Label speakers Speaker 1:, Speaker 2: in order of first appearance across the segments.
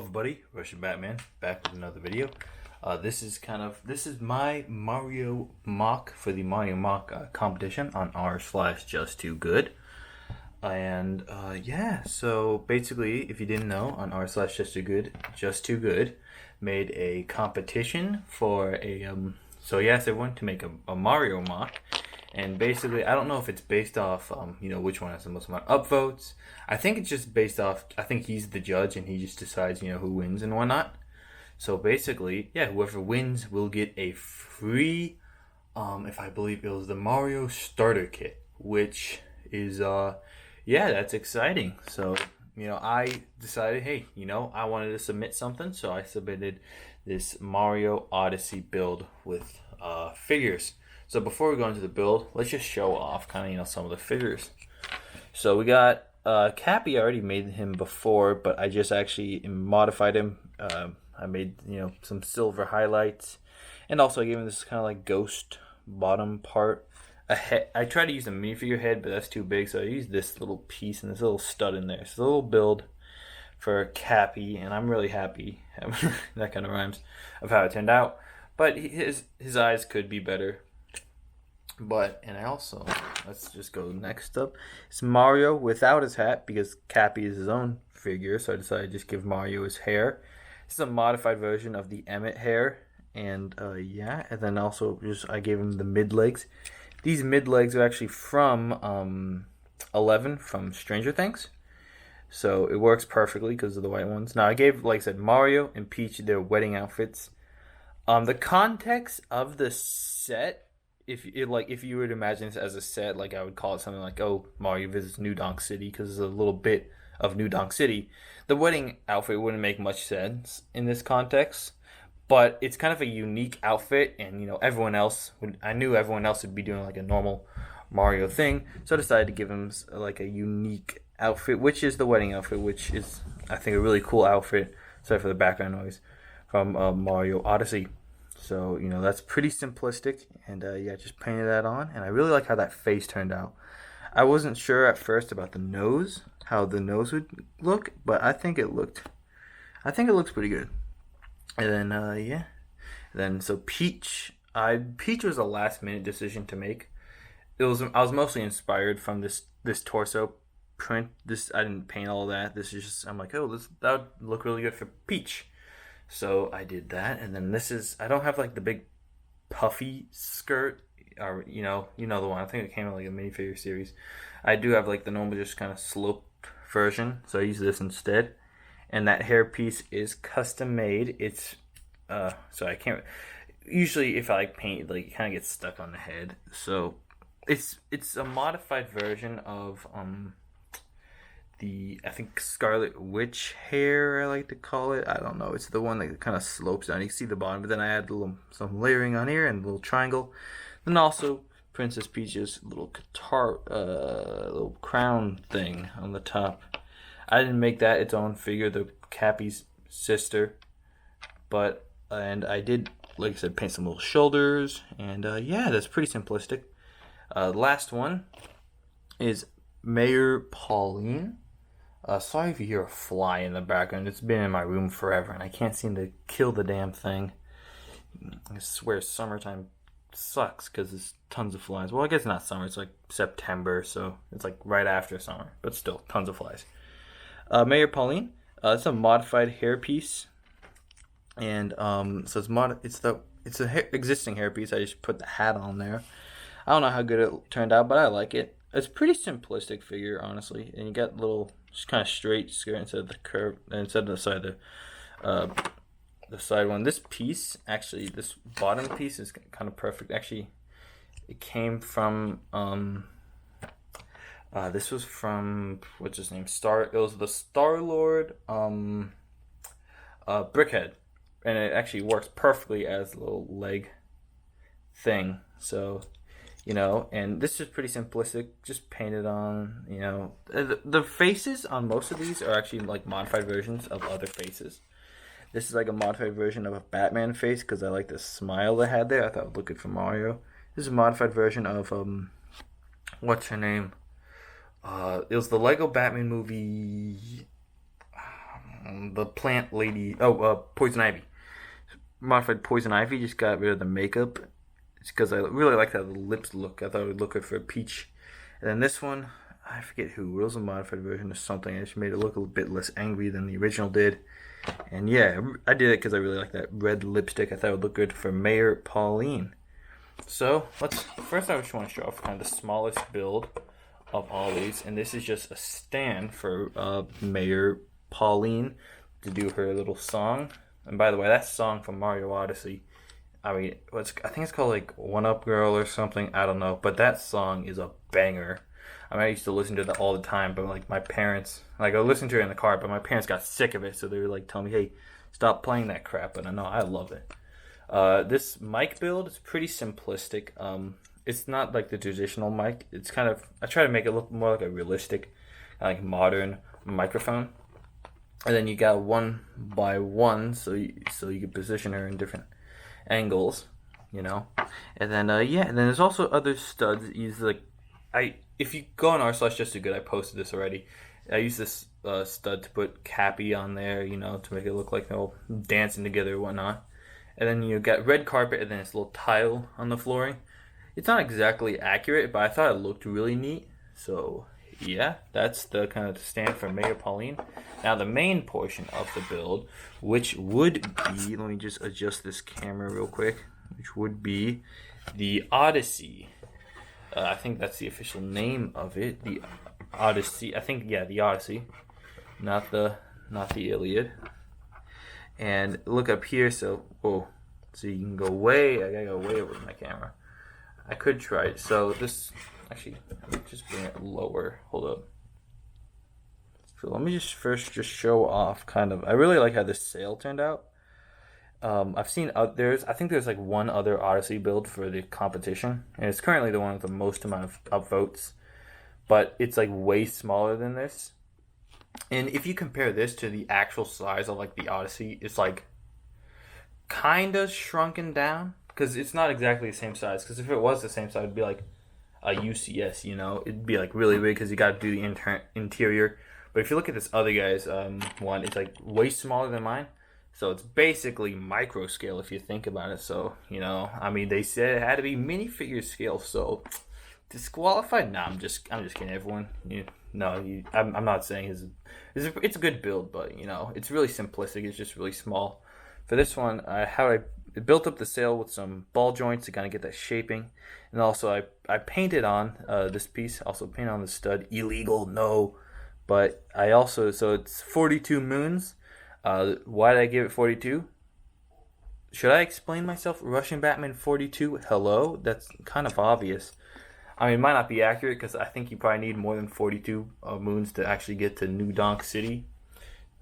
Speaker 1: everybody, Russian Batman, back with another video. This is my Mario mock for the Mario mock competition on r/just too good. And yeah, so basically, if you didn't know, on r/just too good made a competition for a so he asked everyone to make a Mario mock. And basically, I don't know if it's based off, which one has the most amount of upvotes. I think it's just based off, I think he's the judge and he just decides, who wins and whatnot. So basically, yeah, whoever wins will get a free, if I believe it was the Mario Starter Kit, which is, yeah, that's exciting. So, I decided, hey, I wanted to submit something. So I submitted this Mario Odyssey build with figures. So before we go into the build, let's just show off kind of, some of the figures. So we got Cappy. I already made him before, but I just actually modified him. I made, some silver highlights. And also I gave him this kind of like ghost bottom part. A head. I tried to use a minifigure head, but that's too big. So I used this little piece and this little stud in there. So a little build for Cappy. And I'm really happy. That kind of rhymes of how it turned out. But his eyes could be better. And I also, let's just go next up. It's Mario without his hat because Cappy is his own figure. So I decided to just give Mario his hair. This is a modified version of the Emmett hair. And yeah, and then also I gave him the mid legs. These mid legs are actually from 11 from Stranger Things. So it works perfectly because of the white ones. Now I gave, like I said, Mario and Peach their wedding outfits. The context of the set, if you were to imagine this as a set, like I would call it something like, oh, Mario visits New Donk City, because there's a little bit of New Donk City. The wedding outfit wouldn't make much sense in this context, but it's kind of a unique outfit, and I knew everyone else would be doing like a normal Mario thing, so I decided to give him like a unique outfit, which is the wedding outfit, which is, I think, a really cool outfit. Sorry for the background noise, from Mario Odyssey. So, that's pretty simplistic, and yeah, just painted that on, and I really like how that face turned out. I wasn't sure at first about the nose, how the nose would look, but I think it looks pretty good. And then, yeah, so Peach was a last minute decision to make. I was mostly inspired from this torso print. I didn't paint all that. This is just, I'm like, oh, that would look really good for Peach. So I did that, and then I don't have like the big puffy skirt, or the one. I think it came in like a minifigure series. I do have like the normal, just kind of sloped version, so I use this instead. And that hair piece is custom made. It's so I can't. Usually, if I like paint, like it kind of gets stuck on the head. So it's a modified version of I think Scarlet Witch hair, I like to call it. I don't know. It's the one that kind of slopes down. You can see the bottom, but then I add some layering on here and a little triangle. Then also Princess Peach's little guitar, little crown thing on the top. I didn't make that its own figure, the Cappy's sister, and I did, like I said, paint some little shoulders, and yeah, that's pretty simplistic. Last one is Mayor Pauline. Sorry if you hear a fly in the background. It's been in my room forever, and I can't seem to kill the damn thing. I swear summertime sucks because there's tons of flies. Well, I guess not summer. It's like September, so it's like right after summer, but still tons of flies. Mayor Pauline. It's a modified hairpiece, and so it's a existing hairpiece. I just put the hat on there. I don't know how good it turned out, but I like it. It's a pretty simplistic figure, honestly, and you got little, just kind of straight skirt instead of the curve, instead of the side one. This piece, actually, this bottom piece is kind of perfect. Actually, it came from this was from, what's his name? It was the Star-Lord Brickhead, and it actually works perfectly as a little leg thing. So, and this is pretty simplistic, just painted on. The faces on most of these are actually like modified versions of other faces. This is like a modified version of a Batman face because I like the smile they had there. I thought it would look good for Mario. This is a modified version of what's her name? It was the Lego Batman movie. the plant lady. Poison Ivy. Modified Poison Ivy. Just got rid of the makeup. It's because I really like how the lips look. I thought it would look good for a peach. And then this one, I forget who. It was a modified version of something. I just made it look a bit less angry than the original did. And yeah, I did it because I really like that red lipstick. I thought it would look good for Mayor Pauline. So first I just want to show off kind of the smallest build of all these. And this is just a stand for Mayor Pauline to do her little song. And by the way, that song from Mario Odyssey, I mean, I think it's called like One Up Girl or something. I don't know. But that song is a banger. I mean, I used to listen to that all the time, but like my parents, like I listened to it in the car, but my parents got sick of it, so they were like telling me, "Hey, stop playing that crap." But I know I love it. This mic build is pretty simplistic. It's not like the traditional mic. It's kind of, I try to make it look more like a realistic, like modern microphone. And then you got one by one, so you can position her in different angles, you know. And then and then there's also other studs. Use like if you go on r/just2good, I posted this already. I use this stud to put Cappy on there, you know, to make it look like they're all dancing together or whatnot. And then you got red carpet, and then it's a little tile on the flooring. It's not exactly accurate, but I thought it looked really neat. So yeah, that's the kind of stand for Mayor Pauline. Now the main portion of the build, which would be, let me just adjust this camera real quick, which would be the Odyssey. I think that's the official name of it, the Odyssey. I think, yeah, the Odyssey, not the Iliad. And look up here, so you can go way. I gotta go way over with my camera. I could try it. So this, actually, let me just bring it lower. Hold up. So let me just first show off kind of. I really like how this sail turned out. I've seen I think there's like one other Odyssey build for the competition, and it's currently the one with the most amount of upvotes, but it's like way smaller than this. And if you compare this to the actual size of like the Odyssey, it's like kind of shrunken down, because it's not exactly the same size. Because if it was the same size, it'd be like a UCS, you know, it'd be like really big because you got to do the interior. But if you look at this other guy's one, it's like way smaller than mine. So it's basically micro scale if you think about it. So, you know, I mean, they said it had to be minifigure scale. So disqualified? Nah, I'm just kidding, everyone. I'm not saying it's a good build, but you know, it's really simplistic. It's just really small. For this one, I built up the sail with some ball joints to kind of get that shaping, and also I painted on this piece. Also painted on the stud. Illegal, no. But I also, so it's 42 moons. Why did I give it 42? Should I explain myself? Russian Batman 42? Hello? That's kind of obvious. I mean, it might not be accurate because I think you probably need more than 42 moons to actually get to New Donk City.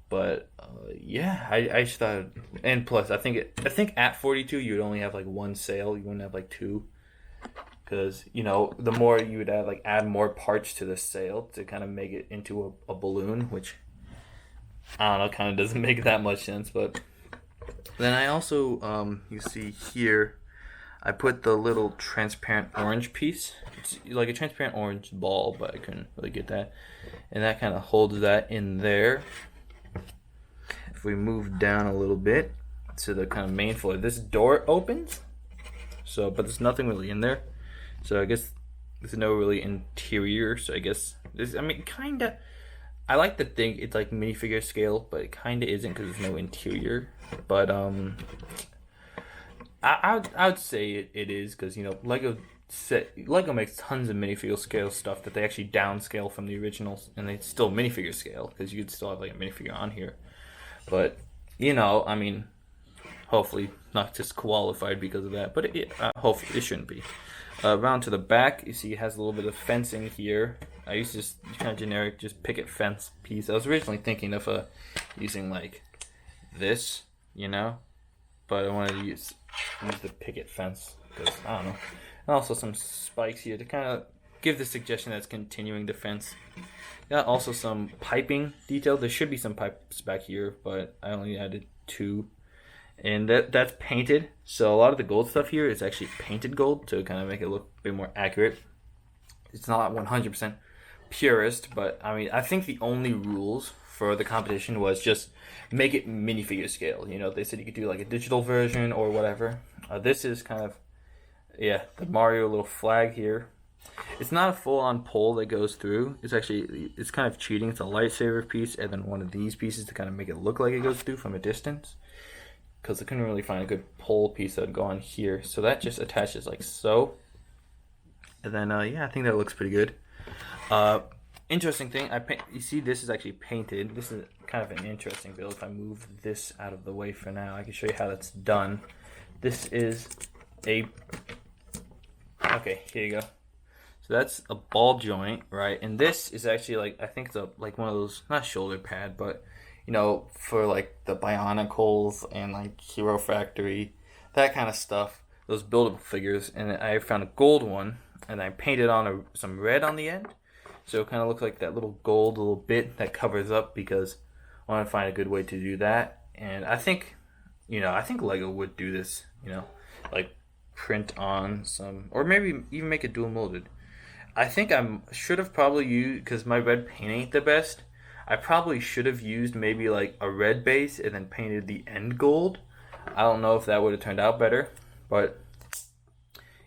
Speaker 1: But yeah, I just thought, and plus I think at 42 you would only have like one sail. You wouldn't have like two, because you know, the more you would add more parts to the sail to kind of make it into a balloon, which I don't know, kind of doesn't make that much sense. But then I also you see here, I put the little transparent orange piece. It's like a transparent orange ball, but I couldn't really get that, and that kind of holds that in there. If we move down a little bit to the kind of main floor, this door opens, so but there's nothing really in there, so I guess there's no really interior. So I guess this, I mean, kind of, I like to think it's like minifigure scale, but it kind of isn't because there's no interior. But I would say it is, because you know, Lego makes tons of minifigure scale stuff that they actually downscale from the originals, and they still minifigure scale, because you could still have like a minifigure on here. But you know, I mean, hopefully not disqualified because of that, but hopefully it shouldn't be. Around to the back, you see it has a little bit of fencing here. I used this kind of generic just picket fence piece. I was originally thinking of using like this, you know, but I wanted to use the picket fence because I don't know. And also some spikes here to kind of give the suggestion that it's continuing the fence. Got also some piping detail. There should be some pipes back here, but I only added 2. And that's painted. So a lot of the gold stuff here is actually painted gold to kind of make it look a bit more accurate. It's not 100% purist, but I mean, I think the only rules for the competition was just make it minifigure scale. You know, they said you could do like a digital version or whatever. This is kind of, yeah, the Mario little flag here. It's not a full-on pole that goes through. It's kind of cheating. It's a lightsaber piece and then one of these pieces to kind of make it look like it goes through from a distance. Because I couldn't really find a good pole piece that would go on here. So that just attaches like so. And then, yeah, I think that looks pretty good. Interesting thing, you see this is actually painted. This is kind of an interesting build. If I move this out of the way for now, I can show you how that's done. This is okay, here you go. So that's a ball joint, right? And this is actually like, I think it's like one of those, not shoulder pad, but you know, for like the Bionicles and like Hero Factory, that kind of stuff, those buildable figures. And I found a gold one and I painted on some red on the end. So it kind of looks like that little gold little bit that covers up, because I want to find a good way to do that. And I think, you know, I think Lego would do this, you know, like print on some, or maybe even make it dual molded. I think I should have probably used, because my red paint ain't the best, I probably should have used maybe like a red base and then painted the end gold. I don't know if that would have turned out better, but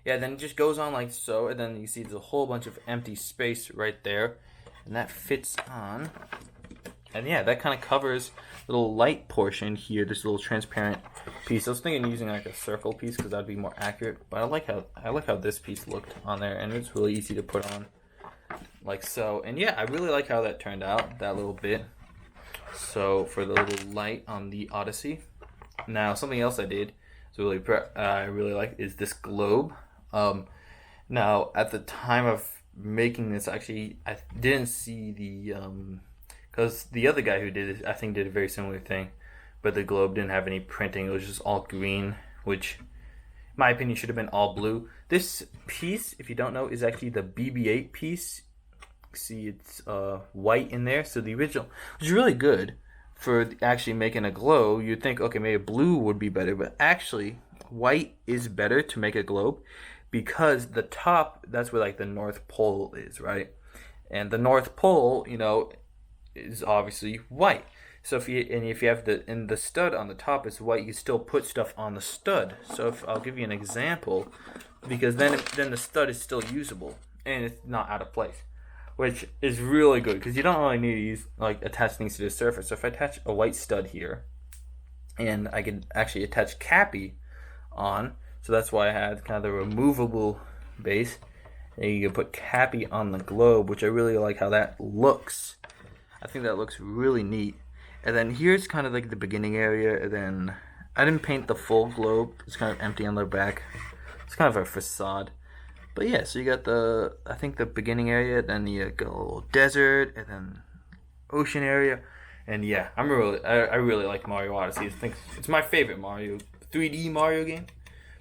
Speaker 1: yeah, then it just goes on like so, and then you see there's a whole bunch of empty space right there, and that fits on. And yeah, that kind of covers the little light portion here, this little transparent piece. I was thinking using like a circle piece because that'd be more accurate, but I like how this piece looked on there, and it's really easy to put on like so. And yeah, I really like how that turned out, that little bit. So for the little light on the Odyssey. Now something else I did, I really like, is this globe. Now at the time of making this, actually I didn't see the because the other guy who did it, I think, did a very similar thing, but the globe didn't have any printing. It was just all green, which in my opinion should have been all blue. This piece, if you don't know, is actually the BB-8 piece. See, it's white in there. So the original, which is really good for actually making a globe. You'd think, okay, maybe blue would be better, but actually white is better to make a globe, because the top, that's where like the North Pole is, right? And the North Pole, you know, is obviously white. So if you have the stud on the top is white, you still put stuff on the stud. So if I'll give you an example, because then the stud is still usable and it's not out of place, which is really good because you don't really need to use like attach things to the surface. So if I attach a white stud here, and I can actually attach Cappy on, so that's why I had kind of the removable base, and you can put Cappy on the globe, which I really like how that looks. I think that looks really neat. And then here's kind of like the beginning area, and then I didn't paint the full globe. It's kind of empty on the back. It's kind of a facade. But yeah, so you got I think the beginning area, then you got a little desert, and then ocean area. And yeah, I really like Mario Odyssey. I think it's my favorite 3D Mario game.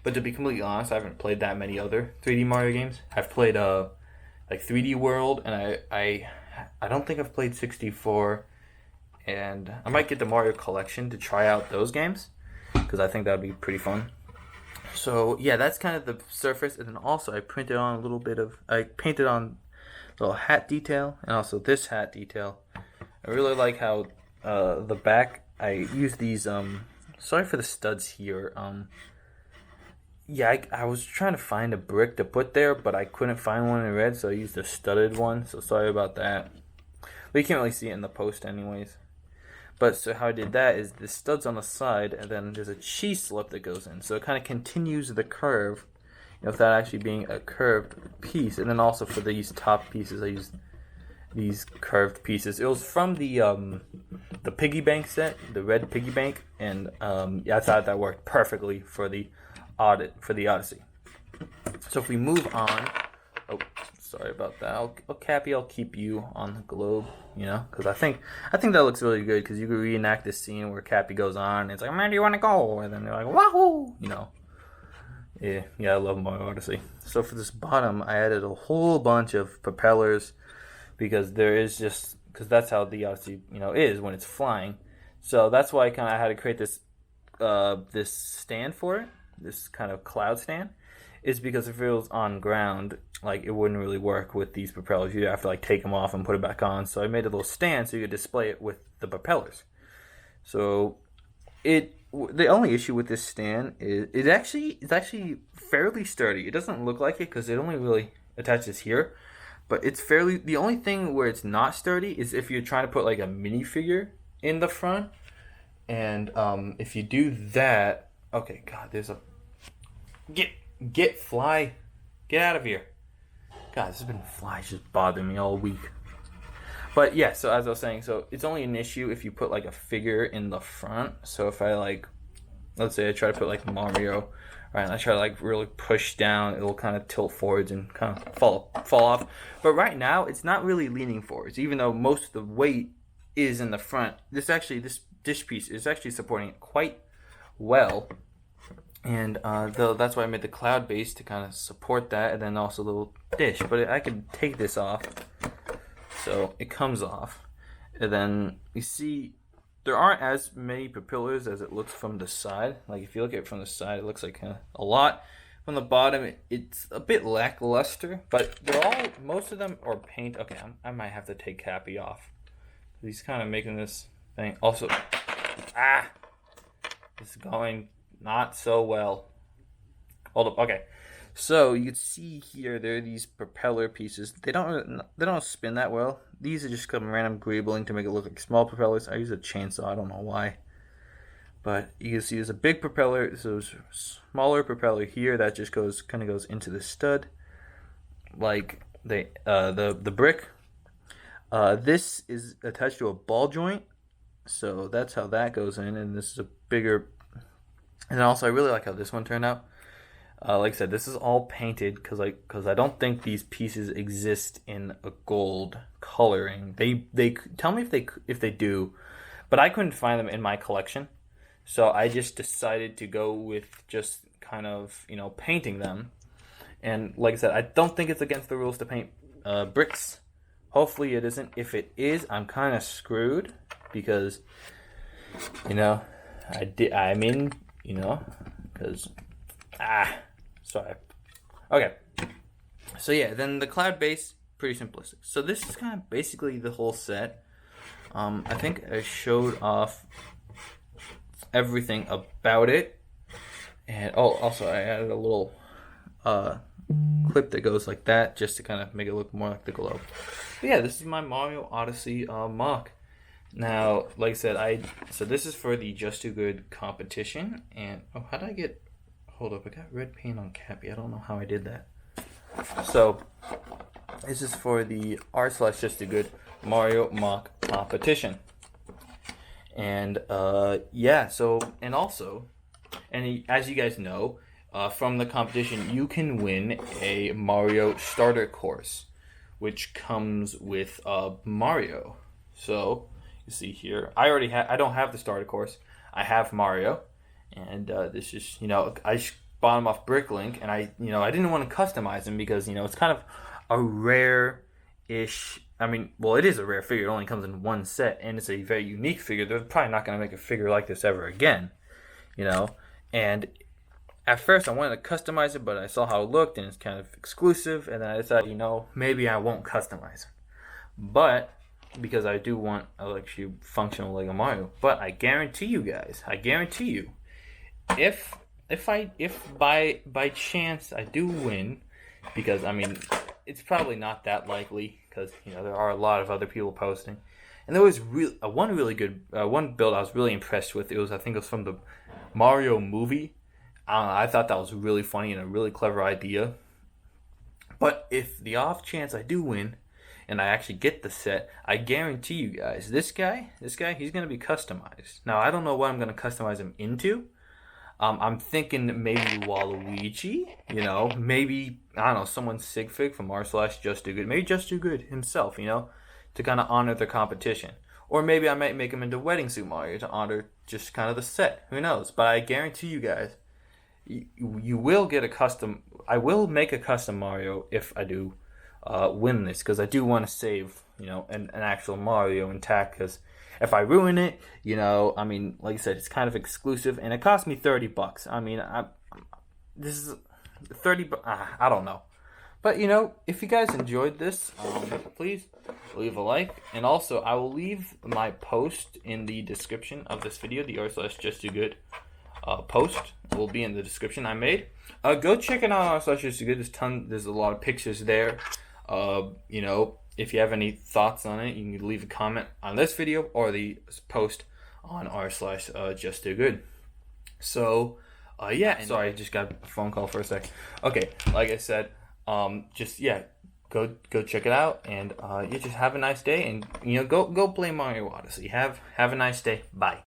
Speaker 1: But to be completely honest, I haven't played that many other 3D Mario games. I've played like 3D World, and I don't think I've played 64. And I might get the Mario Collection to try out those games, because I think that would be pretty fun. So yeah, that's kind of the surface. And then also I painted on a little hat detail, and also this hat detail. I really like how the back, I use these, sorry for the studs here. Yeah, I was trying to find a brick to put there, but I couldn't find one in red, so I used a studded one, so sorry about that. But you can't really see it in the post anyways. But so how I did that is the studs on the side, and then there's a cheese slip that goes in. So it kind of continues the curve, you know, without actually being a curved piece. And then also for these top pieces, I used these curved pieces. It was from the piggy bank set, the red piggy bank, and yeah, I thought that worked perfectly for the Odyssey. So if we move on, oh, sorry about that. Cappy, I'll keep you on the globe, you know, because I think that looks really good, because you could reenact this scene where Cappy goes on, and it's like, man, do you want to go? And then they're like, wahoo, you know. Yeah, I love Mario Odyssey. So for this bottom, I added a whole bunch of propellers, because that's how the Odyssey, you know, is when it's flying. So that's why I had to create this this stand for it, this kind of cloud stand, is because if it was on ground, like it wouldn't really work with these propellers. You have to like take them off and put it back on. So I made a little stand so you could display it with the propellers. So the only issue with this stand is it's actually fairly sturdy. It doesn't look like it because it only really attaches here, but it's fairly. The only thing where it's not sturdy is if you're trying to put like a minifigure in the front, and if you do that, okay, God, there's a fly, get out of here. God, this has been flies just bothering me all week. But yeah, so as I was saying, so it's only an issue if you put like a figure in the front. So if I like, let's say I try to put like Mario, right, and I try to like really push down, it'll kind of tilt forwards and kind of fall off. But right now, it's not really leaning forwards, even though most of the weight is in the front. This dish piece is actually supporting it quite well. And that's why I made the cloud base to kind of support that, and then also the little dish. But I could take this off, so it comes off, and then you see there aren't as many propellers as it looks from the side. Like if you look at it from the side, it looks like a lot. From the bottom, it's a bit lackluster, but most of them are paint. Okay, I might have to take Cappy off. He's kind of making this thing. Also, it's going not so well. Hold up. Okay, so you can see here there are these propeller pieces. They don't spin that well. These are just some random greebling to make it look like small propellers. I use a chainsaw. I don't know why, but you can see there's a big propeller. So there's a smaller propeller here that just kind of goes into the stud, like the brick. This is attached to a ball joint, so that's how that goes in. And this is a bigger. And also, I really like how this one turned out. Like I said, this is all painted because I don't think these pieces exist in a gold coloring. They tell me if they do, but I couldn't find them in my collection, so I just decided to go with just kind of painting them. And like I said, I don't think it's against the rules to paint bricks. Hopefully, it isn't. If it is, I'm kind of screwed because because sorry. Okay. So yeah, then the cloud base, pretty simplistic. So this is kind of basically the whole set. I think I showed off everything about it. And also I added a little clip that goes like that just to kind of make it look more like the globe. But yeah, this is my Mario Odyssey mock. Now, like I said, so this is for the Just Too Good competition, and how did I get? Hold up, I got red paint on Cappy. I don't know how I did that. So this is for the r/Just Too Good Mario mock competition, and yeah. So as you guys know, from the competition, you can win a Mario starter course, which comes with Mario. So you see here, I don't have the starter course. I have Mario, and this is I just bought him off Bricklink, and I didn't want to customize him because it's kind of a rare-ish. I mean, well, it is a rare figure. It only comes in one set, and it's a very unique figure. They're probably not going to make a figure like this ever again, And at first, I wanted to customize it, but I saw how it looked, and it's kind of exclusive, and then I decided, maybe I won't customize it. But because I do want a actually functional Lego Mario. But I guarantee you guys, if by chance I do win, because it's probably not that likely because there are a lot of other people posting, and there was one really good one build I was really impressed with. I think it was from the Mario movie. I thought that was really funny and a really clever idea. But if the off chance I do win and I actually get the set, I guarantee you guys, this guy, he's going to be customized. Now, I don't know what I'm going to customize him into. I'm thinking maybe Waluigi, maybe, I don't know, someone Sigfig from r/Just Too Good. Maybe Just Too Good himself, to kind of honor the competition. Or maybe I might make him into Wedding Suit Mario to honor just kind of the set. Who knows? But I guarantee you guys, you will get a custom. I will make a custom Mario if I do win this, because I do want to save an actual Mario intact, because if I ruin it, like I said, it's kind of exclusive, and it cost me $30. This is $30. I don't know, But, you know, if you guys enjoyed this, please leave a like. And also, I will leave my post in the description of this video. The r/justtoogood post will be in the description I made. Go check it out on r/justtoogood. There's a lot of pictures there. You know, if you have any thoughts on it, you can leave a comment on this video or the post on r/justtoogood. So, yeah. Sorry, I just got a phone call for a sec. Okay, like I said, just yeah, go check it out, and you just have a nice day, and you know, go play Mario Odyssey. Have a nice day. Bye.